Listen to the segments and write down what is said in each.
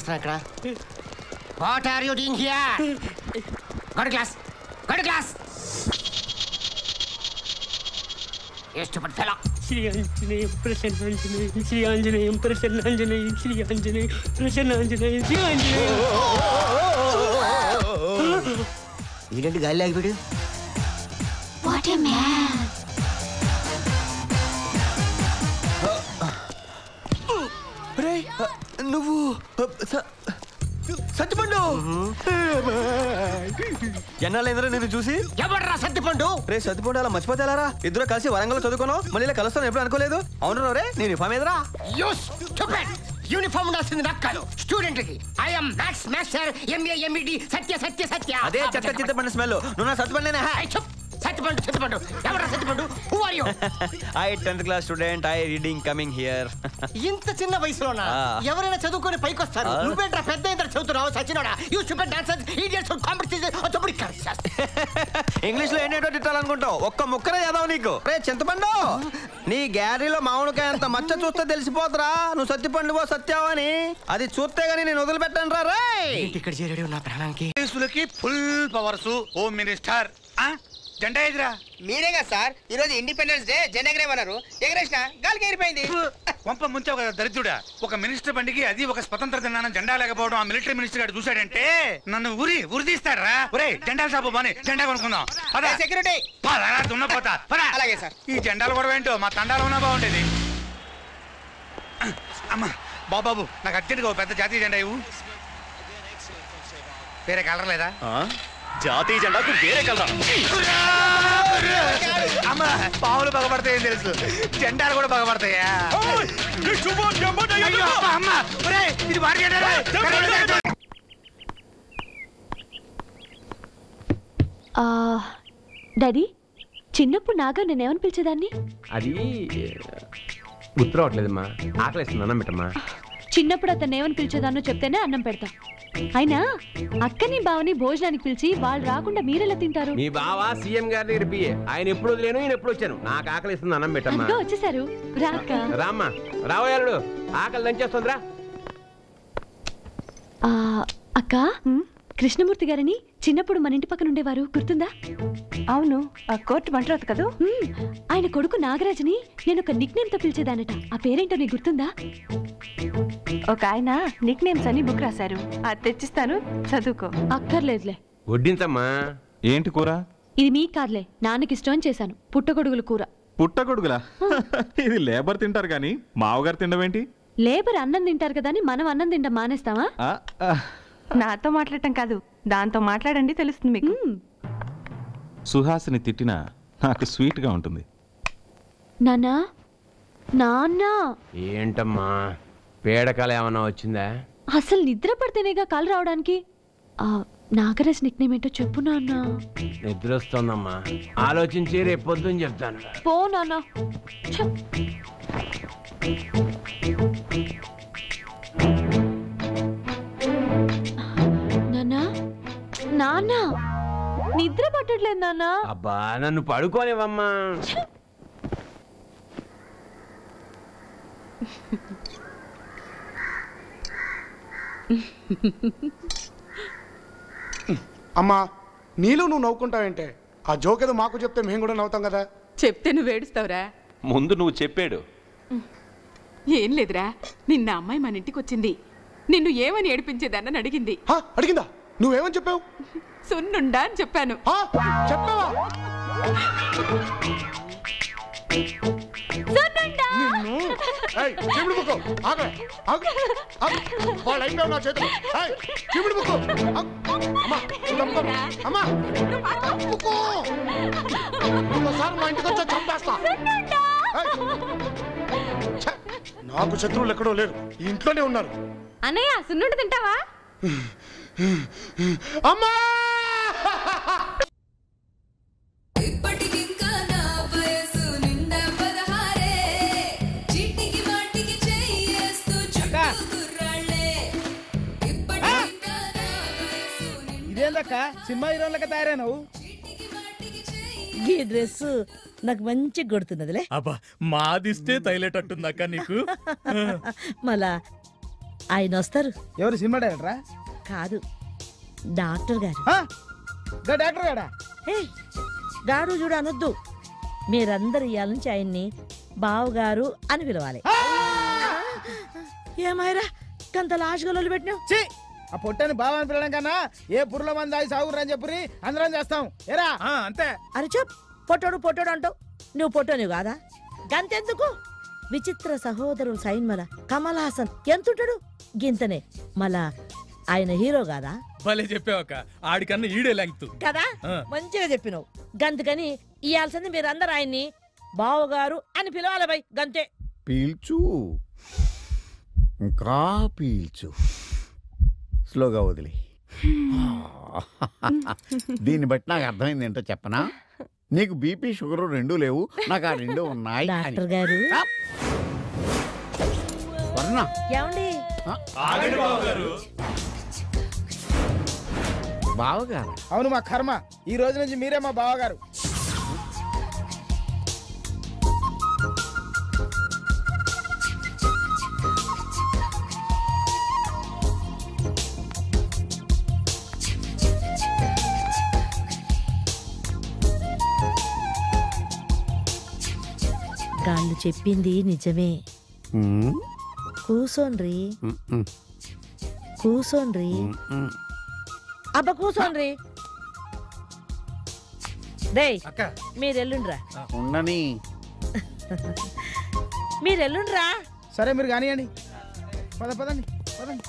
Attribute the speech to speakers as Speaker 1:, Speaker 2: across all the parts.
Speaker 1: చేస్తున్నా ఇక్కడ? What are you doing here? Go to class, go to class. A stupid fellow.
Speaker 2: Shri Anjaneyam Prasannanjaneyam, Shri Anjaneyam Prasannanjaneyam, Shri Anjaneyam Prasannanjaneyam, Shri Anjaneyam.
Speaker 1: వీడేంటి గాలి లాగిపోయాడు?
Speaker 3: What a man.
Speaker 4: నువ్వు సత్తిపండు. ఎన్నాళ్ళైందిరా నేను చూసి?
Speaker 1: ఎవడ్రా సత్తిపండు?
Speaker 4: రే సత్తిపండు అలా మర్చిపోతే ఎలారా? ఇద్దరు కలిసి వరంగల్ చదువుకున్నావు, మళ్ళీ ఇలా కలుస్తాను ఎప్పుడు అనుకోలేదు. అవును రే, నేను ఫామ్ ఎదురా.
Speaker 1: యూనిఫామ్ ఉండాల్సింది నాకు కాదు, స్టూడెంట్లకి. I'm maths master, MA MEd Satya Satya Satya.
Speaker 4: అదే చెత్త చింతపండు స్మెల్. నువ్వు నా సత్తిపండేనా?
Speaker 1: సత్తిపండు సత్తిపండు ఎవరా Sattipandu? Who are you?
Speaker 4: I 10th class student, I reading coming here.
Speaker 1: ఇంత చిన్న వయసులోనా ఎవరైనా చదువుకొని పైకి వస్తారు? నువ్వేంట్రా పెద్ద ఇంత చదువుతున్నావు సచ్చినోడా? You stupid dancers, idiots, competition తప్పుడు కర్సస్.
Speaker 4: ఇంగ్లీష్ లో ఏంటో తిట్టాలనుకుంటావు, ఒక్క ముక్కనే చదవవు నీకు. రే చింతపండు, నీ గ్యారీలో మామిడికాయ అంత మచ్చ చూస్తే తెలిసిపోతురా నువ్వు సత్తిపండువో సత్యావో అని. అది చూస్తే గానీ నేను వదిలిపెట్టాను రా. రే
Speaker 1: ఇక్కడ చేరాడు నా ప్రాణానికి.
Speaker 5: Full powers. హోమ్ మినిస్టర్ జెండా ఎదురా.
Speaker 6: మీరే కదా సార్ ఈరోజు ఇండిపెండెన్స్ డే జెండా ఎగరేమన్నారు. ఎగరేసిన గాలికి ఎగిరిపోయింది.
Speaker 5: కొంప ముంచావు కదా దరిద్రుడా. ఒక మినిస్టర్ బండికి అది ఒక స్వతంత్ర దినాన జెండా లేకపోవడం ఆ మిలిటరీ మినిస్టర్ గారు చూశాడంటే నన్ను ఉరి తీస్తారా? ఒరే జెండా షాపు బాని జెండా కొనుక్కుందాం.
Speaker 6: సెక్యూరిటీ
Speaker 5: దున్నపోతా.
Speaker 6: అలాగే సార్.
Speaker 5: ఈ జెండాలు కూడా ఏంటో మా తండాలో ఉన్నా బాగుండేది. అమ్మా బాబాబు, నాకు అర్జెంట్గా ఒక పెద్ద జాతీయ జెండా ఇవ్వు. వేరే కలర్ లేదా?
Speaker 4: జాతీయ జెండాకు వేరే కలర్.
Speaker 5: అమ్మా పావులు బాగుపడతాయని తెలుసు, జెండాలు కూడా బాగుపడతాయా? ఇది వాడి జెండా.
Speaker 3: డాడీ, చిన్నప్పుడు నాగా నేనేమని పిలిచేదాన్ని?
Speaker 7: అది గుర్తు రావట్లేదమ్మా. ఆకలిస్తుంది, అన్నం పెట్టమ్మా.
Speaker 3: చిన్నప్పుడు అతను ఏమని పిలిచేదాన్నో చెప్తేనే అన్నం పెడతా. అయినా అక్కని బావని భోజనానికి పిలిచి వాళ్ళు రాకుండా మీరెలా తింటారు?
Speaker 7: మీ బావ సీఎం గారి దగ్గర పిఏ, ఆయన ఎప్పుడు వదిలేను, ఈయన ఎప్పుడు వచ్చాను. నాకు ఆకలిస్తుంది, అన్నం పెట్టమ్మా.
Speaker 3: వచ్చేసారు.
Speaker 7: రామ్మా, రావయాలుడు, ఆకలి దంచేస్తుందిరా.
Speaker 3: అక్క, కృష్ణమూర్తి గారని చిన్నప్పుడు మన ఇంటి పక్కన ఉండేవారు, గుర్తుందా? అవును, ఆ కోర్టు మంటరాదు కదా. ఆయన కొడుకు నాగరాజుని నేను ఒక నిక్ నేమ్ తో పిలిచేదానట. ఆ పేరేంటో నీకు గుర్తుందా? ఒక ఆయన నిక్ నేమ్స్ అని బుక్ రాశారు, అది తెచ్చిస్తాను, చదువుకో. అక్కర్లేదులే.
Speaker 7: వడ్డించమ్మా.
Speaker 8: ఏంటి కూర?
Speaker 3: ఇది మీకు కాదులే, నాన్నకి ఇష్టం అని చేశాను. పుట్టగొడుగుల కూర.
Speaker 8: పుట్టగొడుగులా? ఇది లేబర్ తింటారు కానీ మావగారు తినవేంటి?
Speaker 3: లేబర్ అన్నం తింటారు కదా అని మనం అన్నం తింటాం మానేస్తావా? నాతో మాట్లాడటం కాదు, దాంతో మాట్లాడండి, తెలుస్తుంది మీకు.
Speaker 8: సుహాసిని తిట్టినా నాకు స్వీట్ గా ఉంటుంది.
Speaker 3: నాన్నా, నాన్నా.
Speaker 7: ఏంటమ్మా, పేడకాల ఏమన్నా వచ్చిందా?
Speaker 3: అసలు నిద్ర పడితేనేగా కాలు రావడానికి. నాగరాజ్ నిక్ నేమ్ ఏంటో చెప్పు నాన్న.
Speaker 7: నిద్ర వస్తుందమ్మా, ఆలోచించి రేపు పొద్దున్న చెప్తాను.
Speaker 3: పో నాన్న. నాన్నా, నాన్నా, నిద్ర పట్టట్లేదు నాన్నా.
Speaker 7: అబ్బా, నన్ను పడుకోనివమ్మా.
Speaker 9: అమ్మా, నీళ్ళు నువ్వు నవ్వుకుంటావేంటే? ఆ జోక్ ఏదో మాకు చెప్తే మేము కూడా నవ్వుతాం కదా.
Speaker 10: చెప్తే నువ్వు ఏడుస్తావురా?
Speaker 8: ముందు నువ్వు చెప్పాడు.
Speaker 10: ఏం లేదురా, నిన్న అమ్మాయి మన ఇంటికి వచ్చింది. నిన్ను ఏమని ఏడిపించేదాన్ని అడిగింది.
Speaker 9: అడిగిందా? నువ్వేమని చెప్పావు?
Speaker 10: సున్నుండా అని చెప్పాను.
Speaker 9: చెప్పావా? నాకు శత్రువులు ఎక్కడో లేరు, ఇంట్లోనే ఉన్నారు.
Speaker 3: అన్నయ్య, సున్నుండి తింటావా?
Speaker 9: అమ్మా!
Speaker 11: ఇదేందక్క సినిమా హీరోలకి తయారైనవు?
Speaker 12: ఈ డ్రెస్ నాకు మంచిగా కొడుతున్నదిలే.
Speaker 11: అబ్బా, మాదిస్తే తైలేటట్టుందక్క నీకు.
Speaker 12: మళ్ళా ఆయన వస్తారు.
Speaker 11: ఎవరు సినిమా డైరెక్టరా?
Speaker 12: కాదు, డాక్టర్ గారు.
Speaker 11: డాక్టర్ గారా?
Speaker 12: గాడు చూడు అనొద్దు. మీరందరు ఇవాళ నుంచి ఆయన్ని బావగారు అని పిలవాలి. ఏమైరా కంత లాష్గలు పెట్టినావు?
Speaker 11: ఆ పొట్టని బావ అని పిలవడం కన్నా ఏ పుర్ల మంది ఆగి సాగురు అని చెప్పి అందరం చేస్తాం. ఏరా అంతే.
Speaker 12: అరే చెప్, పొట్టోడు పొట్టోడు అంటావు. నువ్వు పొట్టోనివి కాదా? గంతెందుకు? విచిత్ర సహోదరులు సైన్మల కమల్ హాసన్ ఎంతుంటాడు? గింతనే. మళ్ళా ఆయన హీరో కాదా?
Speaker 13: భలే చెప్పావక్క, ఆడికన్నా ఈడే లెంగ్త్
Speaker 12: కదా. మంచిగా చెప్పినావు. గంతకని ఇయాల్సింది మీరందరూ ఆయన్ని బావగారు అని పిలవాలి. బై గంతే.
Speaker 14: పీల్చు, ఇంకా పీల్చు, స్లోగా వదిలి. దీన్ని బట్టి నాకు అర్థమైంది ఏంటో చెప్పనా? నీకు బీపీ షుగర్ రెండూ లేవు, నాకు ఆ రెండు ఉన్నాయి.
Speaker 12: డాక్టర్ గారు ఏమండి?
Speaker 14: బావగారు?
Speaker 11: అవును, మా కర్మ. ఈ రోజు నుంచి మీరే మా బావగారు.
Speaker 12: గాళ్ళు చెప్పింది నిజమే. కూసోన్రి, కూసోన్రి. అబ్బా కూసోన్రి. రేయ్ మీరెల్లుండ్రా.
Speaker 14: ఉండని.
Speaker 12: మీరెల్లుండ్రా.
Speaker 11: సరే మీరు కానివ్వండి. పదండి పదండి.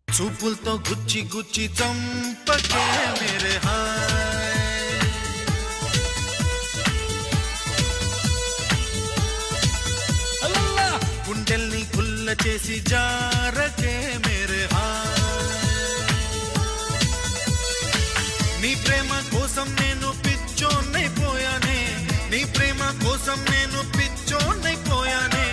Speaker 15: చూపులతో గుచ్చి గుచ్చి చంపకే మేరే హాయ్, గుండెల్ని గుల్ల చేసి జారకే మేరే హాయ్, నీ ప్రేమ కోసం నేను పిచ్చోన్నైపోయానే, నీ ప్రేమ కోసం నేను పిచ్చోన్నైపోయానే,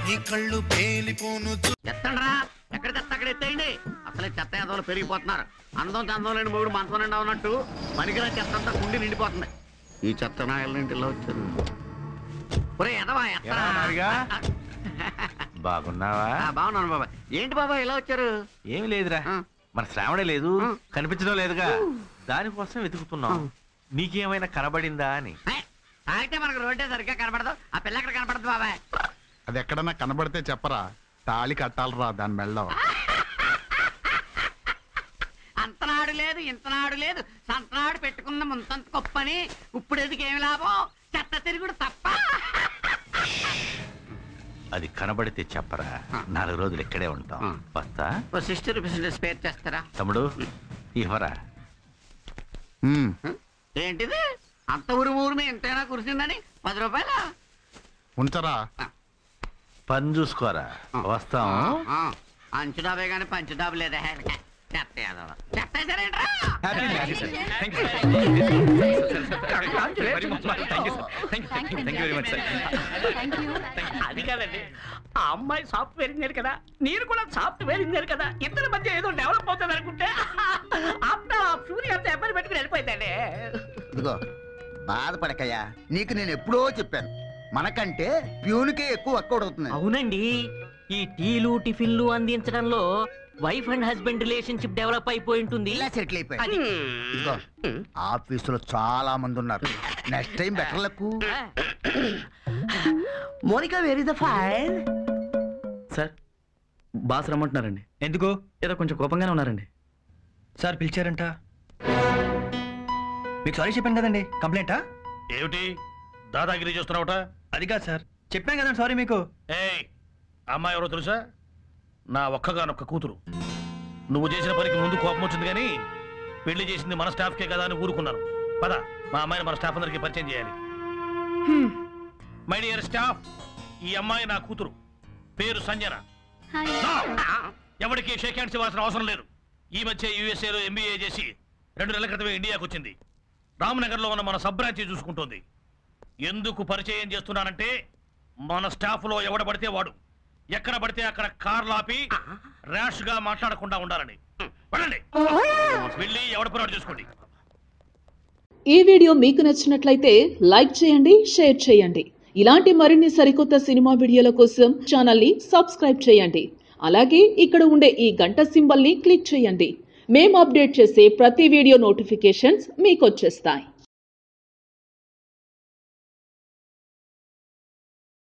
Speaker 15: నీ కళ్ళు పేలిపోను.
Speaker 16: ఎత్తండ్రా, ఎక్కడ చెత్త అక్కడ ఎత్తేయండి. అసలే చెత్త యాదవులు పెరిగిపోతున్నారు. అందం చందం లేని మూడు మంచం నిండా ఉన్నట్టు పనికిరా చెత్త అంతా కుండి నిండిపోతుంది. ఈ చెత్త నాయలంటిలో వచ్చారు. ఒరే ఎదవా ఎత్తరా.
Speaker 4: బాగున్నావా?
Speaker 16: బాగున్నాను బాబా. ఏంటి బాబా ఇలా వచ్చారు?
Speaker 4: ఏమి లేదురా, మన శ్రావణే లేదు, కనిపించడం లేదుగా, దానికోసం వెతుకుతున్నాం. నీకేమైనా కనబడిందా అని.
Speaker 16: తాగితే మనకు రోడ్డే సరిగ్గా కనబడదు. ఆ పిల్ల ఎక్కడ కనబడదు బాబాయ్?
Speaker 17: అది ఎక్కడన్నా కనబడితే చెప్పరా, తాళి కట్టాలరా దాని మెళ్ళో.
Speaker 16: అంతనాడు లేదు ఇంతనాడు లేదు, సంతనాడు పెట్టుకున్న ముంతంత గొప్పని ఇప్పుడు ఎదుకేమి లాభం? చెత్త తిరుగుడు తప్ప.
Speaker 4: అది కనబడితే చెప్పరా, 4 రోజులు ఇక్కడే ఉంటాం. వస్తా.
Speaker 16: 60 రూపీస్ స్పేర్ చేస్తారా
Speaker 4: తమ్ముడు? ఇవ్వరా.
Speaker 16: ఏంటిది అంత ఊరు ఎంతైనా కురిసిందని 10 రూపాయల
Speaker 17: ఉంచరా.
Speaker 4: పని చూసుకోరా. వస్తాం.
Speaker 16: అంచు డాబే గానీ పంచు డాబు లేదా?
Speaker 2: అది కాదండి, ఆ అమ్మాయి సాఫ్ట్వేర్ ఇంజనీర్ కదా, నేను కూడా సాఫ్ట్వేర్ ఇంజనీర్ కదా, ఇద్దరి మధ్య ఏదో డెవలప్ అవుతుంది అనుకుంటే సూర్య అంత ఎబ్బరి పెట్టుకుని వెళ్ళిపోయిందండి.
Speaker 18: ఇదిగో బాధపడకయ్యా, నీకు నేను ఎప్పుడో చెప్పాను, మనకంటే ప్యూన్కే ఎక్కువ వర్కౌట్ అవుతుంది.
Speaker 2: అవునండి, ఈ టీలు టిఫిన్లు అందించడంలో wife and husband relationship develop అయిపోయి ఉంటుంది.
Speaker 18: ఇలా సెటిల్ అయిపోయింది. ఇదిగో ఆఫీసులో చాలా మంది ఉన్నారు, next time better luck.
Speaker 2: Monica where is the file?
Speaker 19: Sir boss రమ్మంటున్నారండి. ఎందుకు? ఏదో కొంచెం కోపంగానే ఉన్నారండి.
Speaker 20: సార్ పిలిచారంట. మీకు సారీ చెప్పాను కదండి. కంప్లైంటా?
Speaker 5: ఏమిటి దాదాగిరి చేస్తున్నావుట?
Speaker 20: అది కాదు సార్, చెప్పాను కదండి సారీ మీకు.
Speaker 5: ఏయ్, అమ్మాయి ఎవరో తెలుసా? నా ఒక్కగానొక్క కూతురు. నువ్వు చేసిన పనికి ముందు కోపం వచ్చింది కానీ పెళ్లి చేసింది మన స్టాఫ్కే కదా అని ఊరుకున్నాను. పద, మా అమ్మాయిని మన స్టాఫ్ అందరికి పరిచయం చేయాలి. మై డియర్ స్టాఫ్, ఈ అమ్మాయి నా కూతురు, పేరు సంజన. ఎవరికి షేక్ హ్యాండ్స్ ఇవ్వాల్సిన అవసరం లేదు. ఈ మధ్య యూఎస్ఏలో ఎంబీఏ చేసి 2 నెలల క్రితమే ఇండియాకు వచ్చింది. రామ్నగర్లో ఉన్న మన సబ్ బ్రాంచ్ చూసుకుంటోంది. ఎందుకు పరిచయం చేస్తున్నానంటే, మన స్టాఫ్ లో ఎవడ పడితే వాడు ఎక్కడ పడితే అక్కడ కార్లు ఆపి ర్యాష్ గా మాట్లాడకుండా ఉండాలని. వెళ్ళండి, వెళ్ళి ఎవడ పని చూసుకోండి.
Speaker 21: ఈ వీడియో మీకు నచ్చినట్లయితే లైక్ చేయండి, షేర్ చేయండి. ఇలాంటి మరిన్ని సరికొత్త సినిమా వీడియోల కోసం ఛానల్ని సబ్స్క్రైబ్ చేయండి. అలాగే ఇక్కడ ఉండే ఈ గంట సింబల్ని క్లిక్ చేయండి. మేము అప్డేట్ చేసే ప్రతి వీడియో నోటిఫికేషన్స్ మీకు వచ్చేస్తాయి.